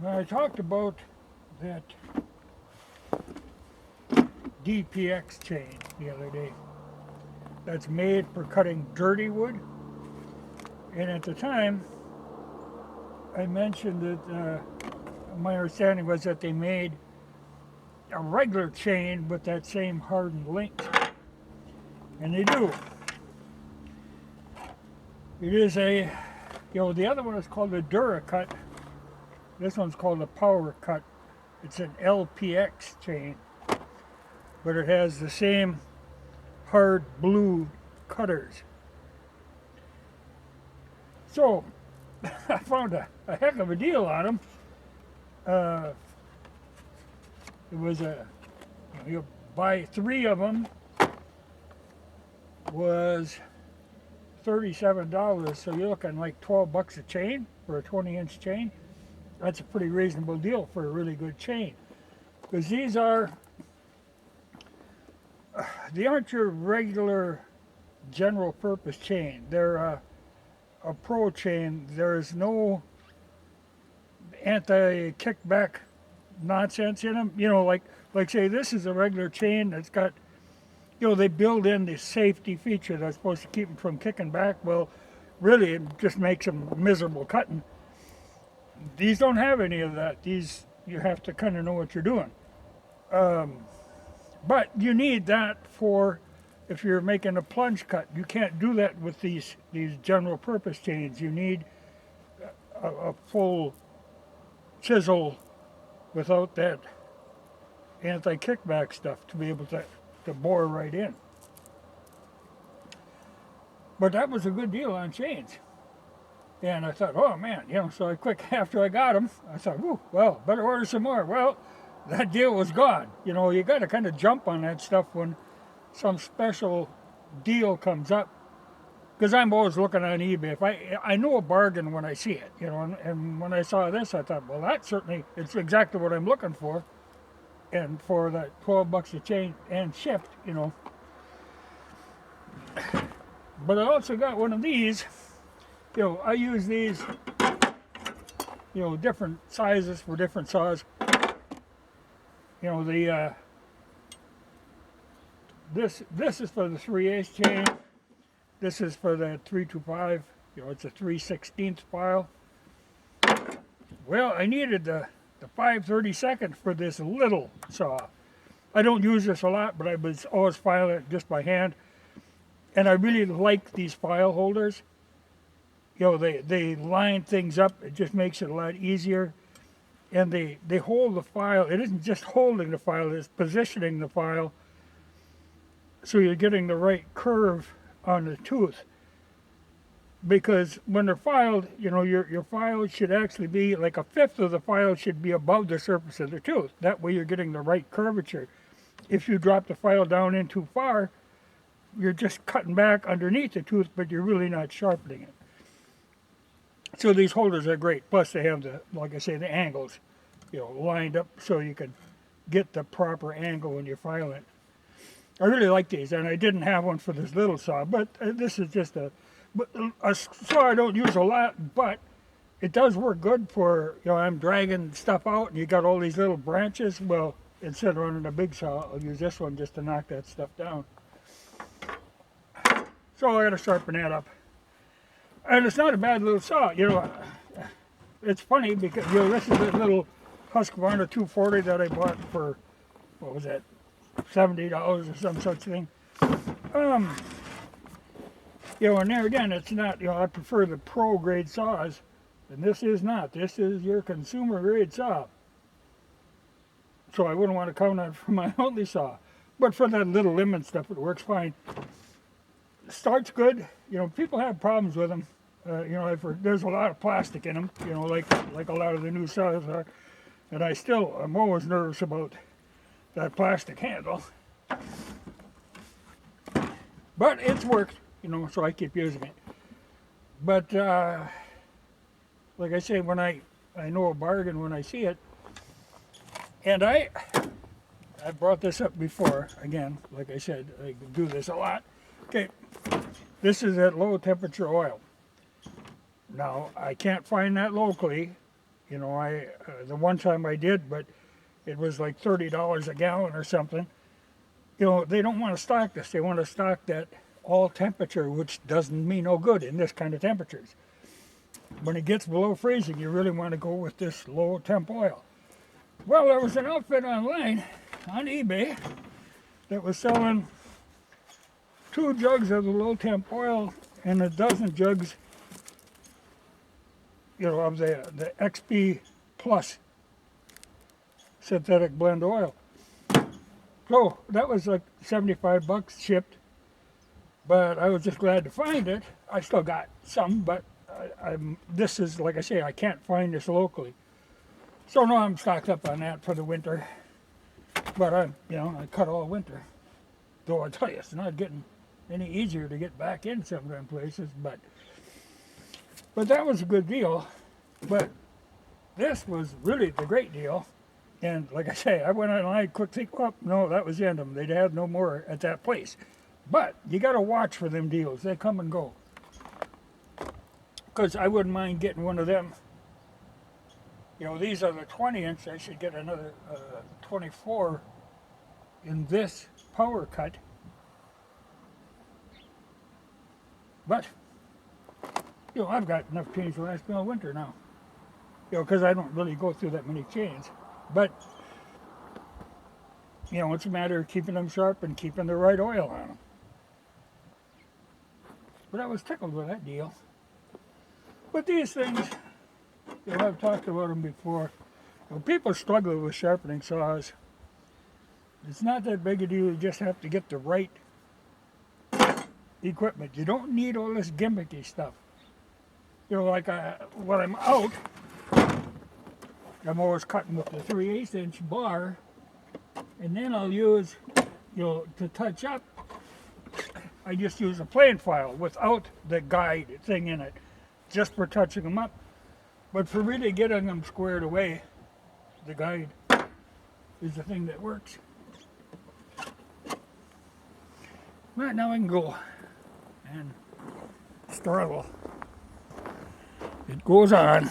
I talked about that DPX chain the other day that's made for cutting dirty wood. And at the time, I mentioned that my understanding was that they made a regular chain with that same hardened link. And they do. It is the other one is called a Dura Cut. This one's called a Power Cut. It's an LPX chain, but it has the same hard blue cutters. So I found a heck of a deal on them. It was you buy 3 of them was $37, so you're looking like $12 a chain for a 20-inch chain. That's a pretty reasonable deal for a really good chain, because they aren't your regular general purpose chain. They're a pro chain. There's no anti-kickback nonsense in them. Like say this is a regular chain that's got, they build in the safety feature that's supposed to keep them from kicking back. Well, really, it just makes them miserable cutting. These don't have any of that. These, you have to kind of know what you're doing. But you need that for if you're making a plunge cut. You can't do that with these general purpose chains. You need a full chisel without that anti-kickback stuff to be able to bore right in. But that was a good deal on chains. And I thought, oh man, so after I got them, I thought, well, better order some more. Well, that deal was gone. You got to kind of jump on that stuff when some special deal comes up. Because I'm always looking on eBay. If I know a bargain when I see it, and when I saw this, I thought, well, it's exactly what I'm looking for. And for that $12 a chain and shipped, But I also got one of these. I use these, different sizes for different saws. This is for the 3/8 chain. This is for the 325. It's a 3/16 file. Well, I needed the 5/32 for this little saw. I don't use this a lot, but I was always filing it just by hand. And I really like these file holders. They line things up. It just makes it a lot easier. And they hold the file. It isn't just holding the file, it's positioning the file so you're getting the right curve on the tooth. Because when they're filed, your file should actually be like 1/5 of the file should be above the surface of the tooth. That way you're getting the right curvature. If you drop the file down in too far, you're just cutting back underneath the tooth, but you're really not sharpening it. So these holders are great. Plus they have like I say, the angles, lined up so you can get the proper angle when you're filing. I really like these, and I didn't have one for this little saw, but this is just a saw I don't use a lot, but it does work good for, I'm dragging stuff out and you got all these little branches. Well, instead of running a big saw, I'll use this one just to knock that stuff down. So I got to sharpen that up. And it's not a bad little saw, It's funny because, this is a little Husqvarna 240 that I bought for, what was that, $70 or some such thing. And there again, it's not, I prefer the pro grade saws, and this is not. This is your consumer grade saw. So I wouldn't want to count on it for my only saw. But for that little limit stuff, it works fine. Starts good. People have problems with them. There's a lot of plastic in them, like a lot of the new saws are. And I'm always nervous about that plastic handle. But it's worked, so I keep using it. But, like I say, when I know a bargain when I see it. And I brought this up before, again, like I said, I do this a lot. Okay, this is that low temperature oil. Now, I can't find that locally You know, the one time I did, but it was like $30 a gallon or something. You know, they don't want to stock this. They want to stock that all temperature, which doesn't mean no good in this kind of temperatures. When it gets below freezing, you really want to go with this low temp oil. Well, there was an outfit online on eBay that was selling 2 jugs of the low temp oil and a dozen jugs, you know, of the XP Plus synthetic blend oil. So that was like 75 bucks shipped, but I was just glad to find it. I still got some, but this is, like I say, I can't find this locally. So now I'm stocked up on that for the winter. But I cut all winter. Though I tell you, it's not getting any easier to get back in some of them places. But that was a good deal. But this was really the great deal. And like I say, I went online, quick think, oh, no, that was the end of them. They'd have no more at that place. But you got to watch for them deals. They come and go. Because I wouldn't mind getting one of them. You know, these are the 20-inch. I should get another 24 in this Power Cut. But, you know, I've got enough chains to last me all winter now. You know, because I don't really go through that many chains. But, you know, it's a matter of keeping them sharp and keeping the right oil on them. But I was tickled with that deal. But these things, you know, I've talked about them before. You know, people struggle with sharpening saws. It's not that big a deal. You just have to get the right equipment. You don't need all this gimmicky stuff. You know, like when I'm out, I'm always cutting with the 3/8 inch bar, and then I'll use, you know, to touch up, I just use a plain file without the guide thing in it, just for touching them up. But for really getting them squared away, the guide is the thing that works. Right, now I can go and struggle. It goes on.